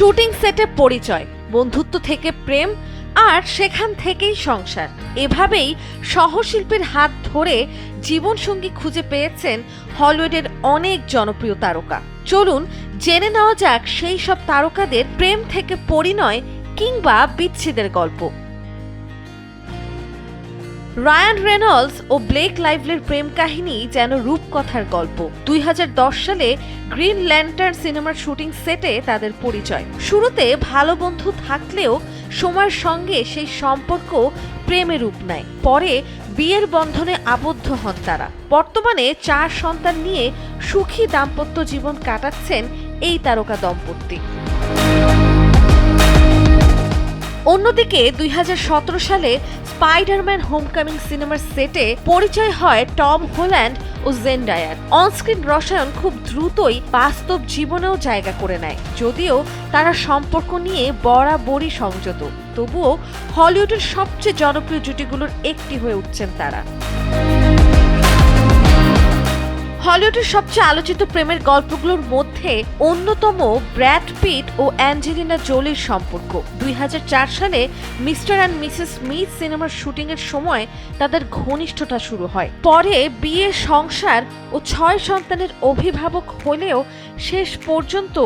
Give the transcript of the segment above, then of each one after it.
Shooting সেটে পরিচয়, বন্ধুত্ব থেকে প্রেম, আর সেখান থেকেই সংসার। এভাবেই সহশিল্পীর হাত ধরে জীবনসঙ্গী খুঁজে পেয়েছেন হলিউডের অনেক জনপ্রিয় তারকা। চলুন জেনে নেওয়া যাক সেই সব তারকাদের প্রেম থেকে পরিণয় কিংবা বিচ্ছেদের গল্প। রায়ান রেনল্ডস ও ব্লেক লাইভলির প্রেম কাহিনী যেন রূপকথার গল্প। 2010 সালে গ্রিন ল্যান্টার্ন সিনেমার শুটিং সেটে তাদের পরিচয়। শুরুতে ভালো বন্ধু থাকলেও সময়ের সঙ্গে সেই সম্পর্ক প্রেমে রূপ নেয়। পরে বিয়ের বন্ধনে আবদ্ধ হন তারা। বর্তমানে 4 সন্তান নিয়ে সুখী দাম্পত্য জীবন কাটাচ্ছেন এই তারকা দম্পতি। অন্যদিকে 2017 সালে স্পাইডারম্যান হোমকামিং সিনেমার সেটে পরিচয় হয় টম হল্যান্ড ও জেন্ডায়ার। অনস্ক্রিন রসায়ন খুব দ্রুতই বাস্তব জীবনেও জায়গা করে নেয়। যদিও তারা সম্পর্ক নিয়ে বরাবরই সংযত, তবুও হলিউডের সবচেয়ে জনপ্রিয় জুটিগুলোর একটি হয়ে উঠছেন তারা। হলিউডের সবচেয়ে আলোচিত প্রেমের গল্পগুলোর মধ্যে অন্যতম ব্র্যাড পিট ও অ্যাঞ্জেলিনা জোলির সম্পর্ক। 2004 সালে মিস্টার অ্যান্ড মিসেস স্মিথ সিনেমার শুটিংয়ের সময় তাদের ঘনিষ্ঠতা শুরু হয়। পরে বিয়ে, সংসার ও 6 সন্তানের অভিভাবক হলেও শেষ পর্যন্ত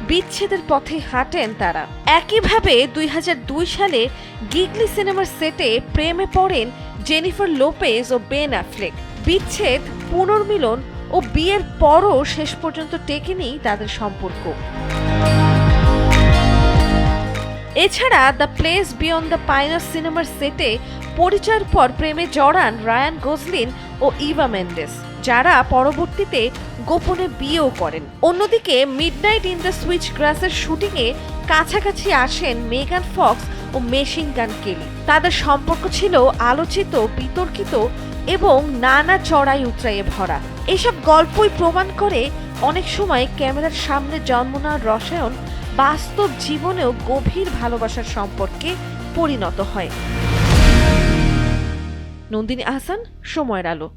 বিচ্ছেদের পথে হাঁটেন তারা। একইভাবে 2002 সালে গিগলি সিনেমার সেটে প্রেমে পড়েন জেনিফার লোপেজ ও বেন অ্যাফ্লেক। বিচ্ছেদ, পুনর্মিলন ও বিয়ের পরও শেষ পর্যন্ত টেকেনি তাদের সম্পর্ক। এছাড়া the place beyond the Pinus সিনেমার সেটে পরিচয়ের পর প্রেমে জড়ান রায়ান গসলিন ও ইভা মেন্ডেস, যারা পরবর্তীতে গোপনে বিয়েও করেন। অন্যদিকে মিডনাইট ইন দ্য সুইচ গ্রাসের শুটিংয়ে কাছাকাছি আসেন মেগান ফক্স ও মেশিন গান কেলি। তাদের সম্পর্ক ছিল আলোচিত, বিতর্কিত এবং নানা চড়াই উতরাইয়ে ভরা। এসব গল্পই প্রমাণ করে অনেক সময় ক্যামেরার সামনে জন্ম নেওয়ার রসায়ন বাস্তব জীবনেও গভীর ভালোবাসার সম্পর্কে পরিণত হয়। নন্দিনী আহসান, সময়ের আলো।